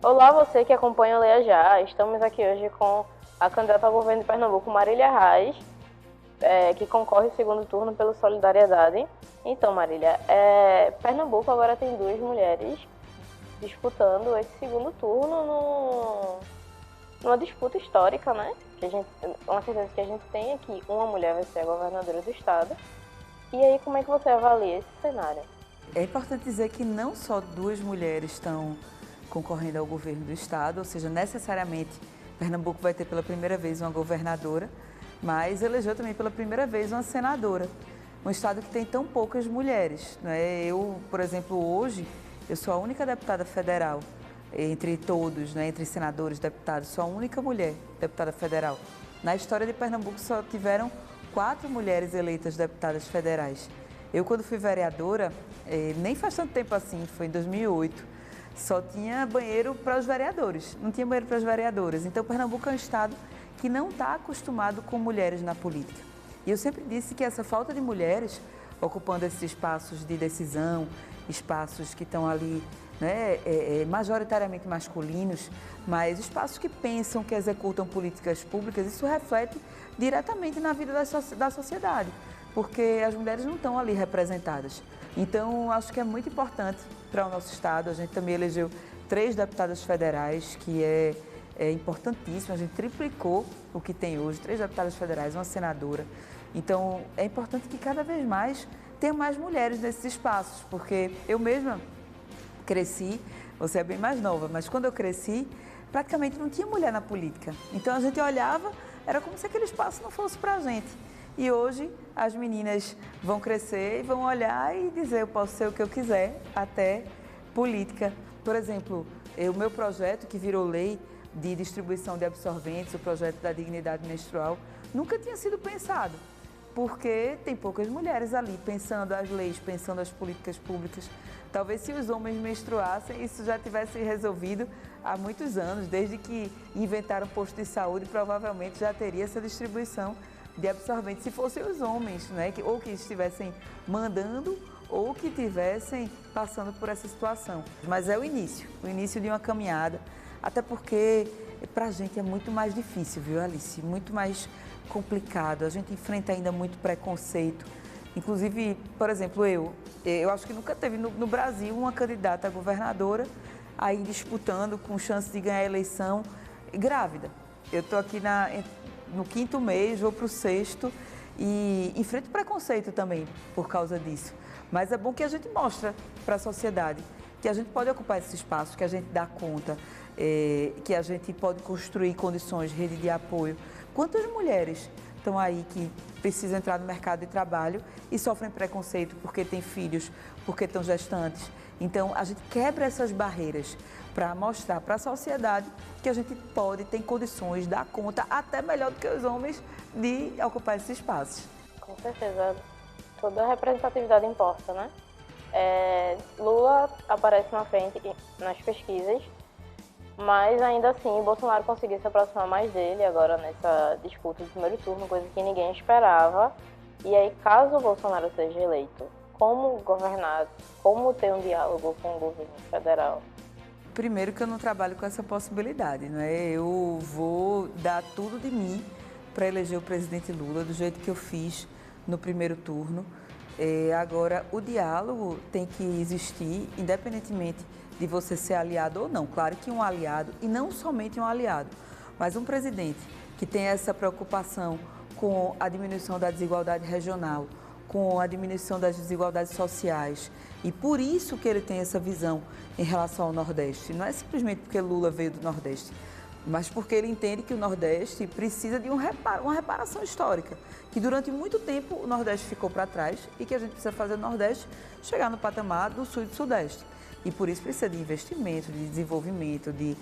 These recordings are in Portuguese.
Olá, você que acompanha o Leia Já. Estamos aqui hoje com a candidata ao governo de Pernambuco, Marília Reis, que concorre ao segundo turno pelo Solidariedade. Então, Marília, Pernambuco agora tem duas mulheres disputando esse segundo turno numa disputa histórica, né? Uma certeza que a gente tem é que uma mulher vai ser a governadora do estado. E aí, como é que você avalia esse cenário? É importante dizer que não só duas mulheres estão concorrendo ao governo do estado, ou seja, necessariamente Pernambuco vai ter pela primeira vez uma governadora, mas elegeu também pela primeira vez uma senadora. Um estado que tem tão poucas mulheres, né? Eu, por exemplo, hoje, eu sou a única deputada federal entre todos, né? Entre senadores, deputados, sou a única mulher deputada federal. Na história de Pernambuco só tiveram 4 mulheres eleitas deputadas federais. Eu, quando fui vereadora, nem faz tanto tempo assim, foi em 2008, só tinha banheiro para os vereadores, não tinha banheiro para as vereadoras. Então, Pernambuco é um estado que não está acostumado com mulheres na política. E eu sempre disse que essa falta de mulheres ocupando esses espaços de decisão, espaços que estão ali, né, majoritariamente masculinos, mas espaços que pensam, que executam políticas públicas, isso reflete diretamente na vida da sociedade, porque as mulheres não estão ali representadas. Então, acho que é muito importante para o nosso estado. A gente também elegeu 3 deputadas federais, que é importantíssimo. A gente triplicou o que tem hoje, 3 deputadas federais, uma senadora. Então, é importante que cada vez mais tenha mais mulheres nesses espaços, porque eu mesma cresci, você é bem mais nova, mas quando eu cresci, praticamente não tinha mulher na política. Então, a gente olhava, era como se aquele espaço não fosse para a gente. E hoje as meninas vão crescer e vão olhar e dizer: eu posso ser o que eu quiser, até política. Por exemplo, o meu projeto que virou lei de distribuição de absorventes, o projeto da dignidade menstrual, nunca tinha sido pensado, porque tem poucas mulheres ali pensando as leis, pensando as políticas públicas. Talvez se os homens menstruassem, isso já tivesse resolvido há muitos anos, desde que inventaram posto de saúde, provavelmente já teria essa distribuição de absorventes, se fossem os homens, né, ou que estivessem mandando ou que estivessem passando por essa situação. Mas é o início de uma caminhada, até porque para a gente é muito mais difícil, viu, Alice? Muito mais complicado, a gente enfrenta ainda muito preconceito. Inclusive, por exemplo, eu acho que nunca teve no Brasil uma candidata a governadora aí disputando com chance de ganhar a eleição grávida. Eu estou aqui no 5º mês, vou para o 6º e enfrento preconceito também por causa disso. Mas é bom que a gente mostre para a sociedade que a gente pode ocupar esse espaço, que a gente dá conta, que a gente pode construir condições, rede de apoio. Quantas mulheres estão aí que precisam entrar no mercado de trabalho e sofrem preconceito porque têm filhos, porque estão gestantes? Então, a gente quebra essas barreiras para mostrar para a sociedade que a gente pode, tem condições, dar conta, até melhor do que os homens, de ocupar esses espaços. Com certeza, toda a representatividade importa, né? Lula aparece na frente nas pesquisas, mas ainda assim Bolsonaro conseguiu se aproximar mais dele agora nessa disputa do primeiro turno, coisa que ninguém esperava. E aí, caso o Bolsonaro seja eleito, como governar, como ter um diálogo com o governo federal? Primeiro que eu não trabalho com essa possibilidade, né? Eu vou dar tudo de mim para eleger o presidente Lula do jeito que eu fiz no primeiro turno. Agora, o diálogo tem que existir, independentemente de você ser aliado ou não. Claro que um aliado, e não somente um aliado, mas um presidente que tem essa preocupação com a diminuição da desigualdade regional, com a diminuição das desigualdades sociais. E por isso que ele tem essa visão em relação ao Nordeste. Não é simplesmente porque Lula veio do Nordeste, mas porque ele entende que o Nordeste precisa de uma reparação histórica, que durante muito tempo o Nordeste ficou para trás e que a gente precisa fazer o Nordeste chegar no patamar do Sul e do Sudeste. E por isso precisa de investimento, de desenvolvimento, de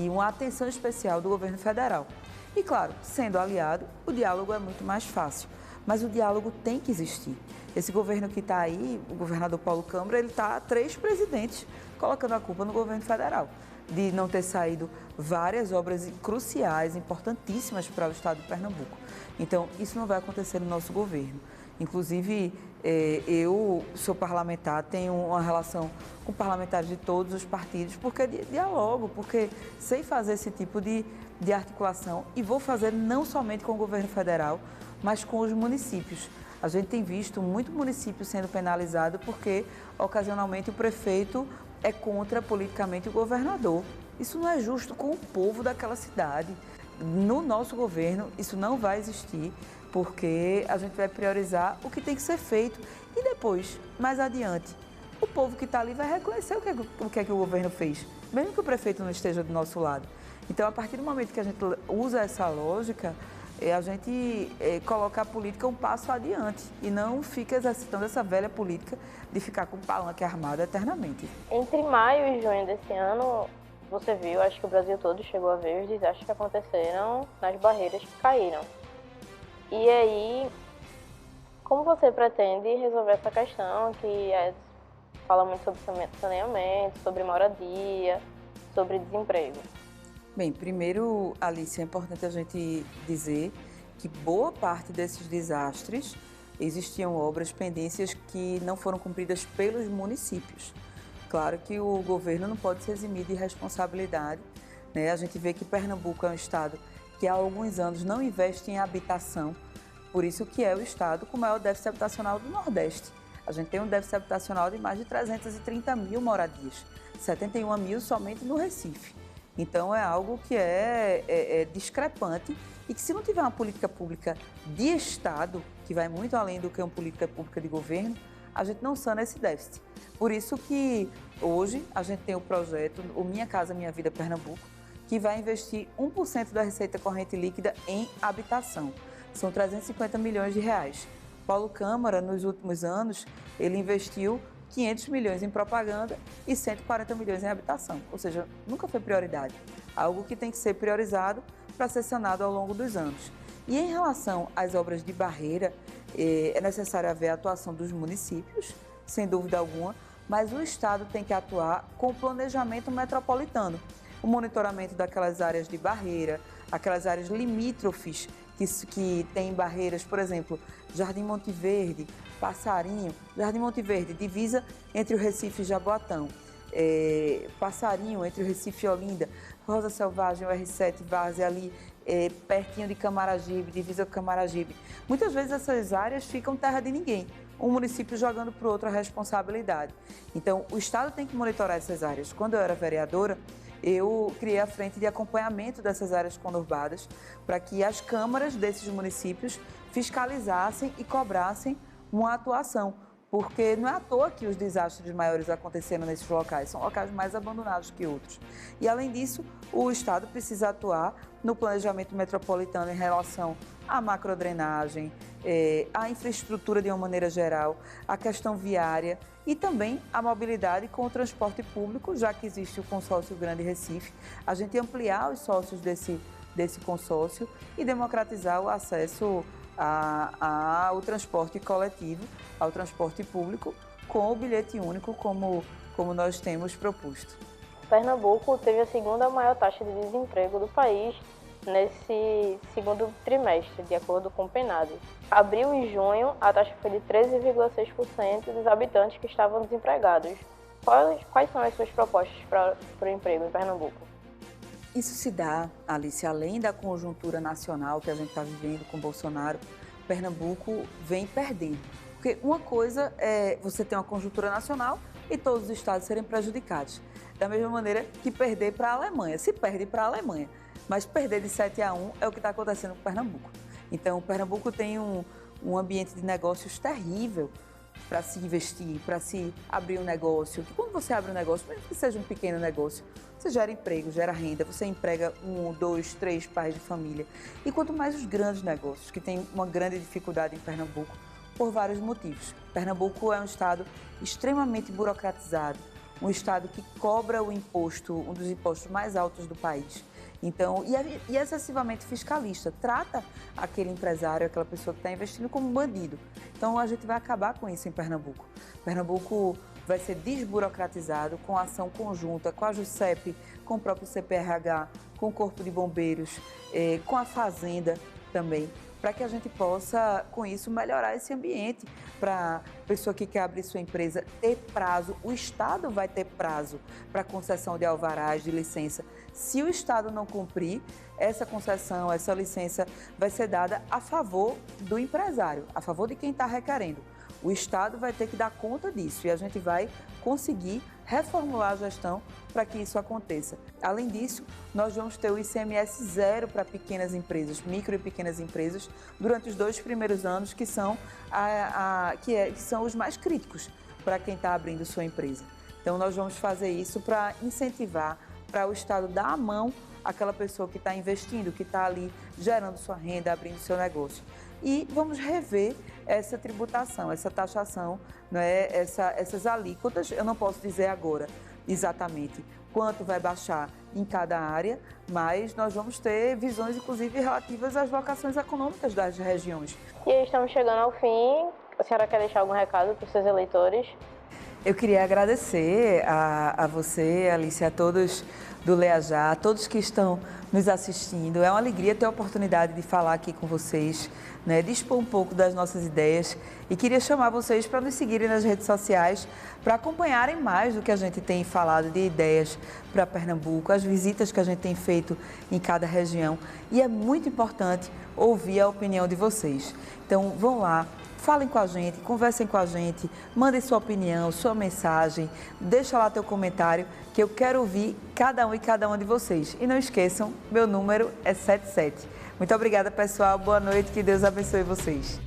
uma atenção especial do governo federal. E claro, sendo aliado, o diálogo é muito mais fácil. Mas o diálogo tem que existir. Esse governo que está aí, o governador Paulo Câmara, ele está 3 presidentes colocando a culpa no governo federal, de não ter saído várias obras cruciais, importantíssimas para o estado de Pernambuco. Então, isso não vai acontecer no nosso governo. Inclusive, Eu sou parlamentar, tenho uma relação com parlamentares de todos os partidos, porque dialogo, porque sei fazer esse tipo de articulação e vou fazer não somente com o governo federal, mas com os municípios. A gente tem visto muito município sendo penalizado porque, ocasionalmente, o prefeito é contra politicamente o governador. Isso não é justo com o povo daquela cidade. No nosso governo, isso não vai existir, porque a gente vai priorizar o que tem que ser feito e depois, mais adiante, o povo que está ali vai reconhecer o que é que o governo fez, mesmo que o prefeito não esteja do nosso lado. Então, a partir do momento que a gente usa essa lógica, a gente coloca a política um passo adiante e não fica exercitando essa velha política de ficar com palanque armado eternamente. Entre maio e junho desse ano, você viu, acho que o Brasil todo chegou a ver os desastres que aconteceram nas barreiras que caíram. E aí, como você pretende resolver essa questão que fala muito sobre saneamento, sobre moradia, sobre desemprego? Bem, primeiro, Alice, é importante a gente dizer que boa parte desses desastres existiam obras pendências que não foram cumpridas pelos municípios. Claro que o governo não pode se eximir de responsabilidade, né? A gente vê que Pernambuco é um estado que há alguns anos não investe em habitação, por isso que é o estado com o maior déficit habitacional do Nordeste. A gente tem um déficit habitacional de mais de 330 mil moradias, 71 mil somente no Recife. Então é algo que é discrepante e que, se não tiver uma política pública de Estado, que vai muito além do que uma política pública de governo, a gente não sana esse déficit. Por isso que hoje a gente tem o projeto, o Minha Casa Minha Vida Pernambuco, que vai investir 1% da receita corrente líquida em habitação. São 350 milhões de reais. Paulo Câmara, nos últimos anos, ele investiu 500 milhões em propaganda e 140 milhões em habitação. Ou seja, nunca foi prioridade. Algo que tem que ser priorizado para ser sanado ao longo dos anos. E em relação às obras de barreira, é necessário haver a atuação dos municípios, sem dúvida alguma, mas o Estado tem que atuar com o planejamento metropolitano. O monitoramento daquelas áreas de barreira, aquelas áreas limítrofes que têm barreiras, por exemplo, Jardim Monte Verde, Passarinho, Jardim Monte Verde, divisa entre o Recife e Jaboatão, Passarinho entre o Recife e Olinda, Rosa Selvagem, o R7, Várzea ali, pertinho de Camaragibe, divisa com Camaragibe. Muitas vezes essas áreas ficam terra de ninguém, um município jogando para o outro a responsabilidade. Então, o Estado tem que monitorar essas áreas. Quando eu era vereadora, eu criei a frente de acompanhamento dessas áreas conurbadas para que as câmaras desses municípios fiscalizassem e cobrassem uma atuação, porque não é à toa que os desastres maiores aconteceram nesses locais, são locais mais abandonados que outros. E, além disso, o Estado precisa atuar no planejamento metropolitano em relação à macrodrenagem, à infraestrutura de uma maneira geral, à questão viária e também a mobilidade com o transporte público, já que existe o consórcio Grande Recife, a gente ampliar os sócios desse consórcio e democratizar o acesso ao transporte coletivo, ao transporte público, com o bilhete único, como nós temos proposto. Pernambuco teve a segunda maior taxa de desemprego do país nesse segundo trimestre, de acordo com o PNAD. Abril e junho, a taxa foi de 13,6% dos habitantes que estavam desempregados. Quais são as suas propostas para o emprego em Pernambuco? Isso se dá, Alice, além da conjuntura nacional que a gente está vivendo com Bolsonaro, Pernambuco vem perdendo. Porque uma coisa é você ter uma conjuntura nacional e todos os estados serem prejudicados. Da mesma maneira que perder para a Alemanha. Se perde para a Alemanha, mas perder de 7-1 é o que está acontecendo com Pernambuco. Então, o Pernambuco tem um ambiente de negócios terrível para se investir, para se abrir um negócio. Que quando você abre um negócio, mesmo que seja um pequeno negócio, você gera emprego, gera renda, você emprega 1, 2, 3 pais de família. E quanto mais os grandes negócios, que têm uma grande dificuldade em Pernambuco, por vários motivos. Pernambuco é um estado extremamente burocratizado, um estado que cobra o imposto, um dos impostos mais altos do país. Então, e excessivamente fiscalista, trata aquele empresário, aquela pessoa que está investindo como bandido. Então, a gente vai acabar com isso em Pernambuco. Pernambuco vai ser desburocratizado com ação conjunta com a JUSEP, com o próprio CPRH, com o Corpo de Bombeiros, com a Fazenda também, para que a gente possa, com isso, melhorar esse ambiente para a pessoa que quer abrir sua empresa ter prazo. O Estado vai ter prazo para concessão de alvarás, de licença. Se o Estado não cumprir, essa concessão, essa licença vai ser dada a favor do empresário, a favor de quem está requerendo. O Estado vai ter que dar conta disso e a gente vai conseguir reformular a gestão para que isso aconteça. Além disso, nós vamos ter o ICMS zero para pequenas empresas, micro e pequenas empresas, durante os 2 primeiros anos, que são, que são os mais críticos para quem está abrindo sua empresa. Então, nós vamos fazer isso para incentivar, para o Estado dar a mão àquela pessoa que está investindo, que está ali gerando sua renda, abrindo seu negócio. E vamos rever essa tributação, essa taxação, né, essas alíquotas. Eu não posso dizer agora exatamente quanto vai baixar em cada área, mas nós vamos ter visões, inclusive, relativas às vocações econômicas das regiões. E aí estamos chegando ao fim. A senhora quer deixar algum recado para os seus eleitores? Eu queria agradecer a você, Alice, a todos do Leajá, a todos que estão nos assistindo. É uma alegria ter a oportunidade de falar aqui com vocês, né, de expor um pouco das nossas ideias, e queria chamar vocês para nos seguirem nas redes sociais, para acompanharem mais do que a gente tem falado de ideias para Pernambuco, as visitas que a gente tem feito em cada região, e é muito importante ouvir a opinião de vocês. Então, vão lá. Falem com a gente, conversem com a gente, mandem sua opinião, sua mensagem, deixa lá teu comentário, que eu quero ouvir cada um e cada uma de vocês. E não esqueçam, meu número é 77. Muito obrigada, pessoal. Boa noite, que Deus abençoe vocês.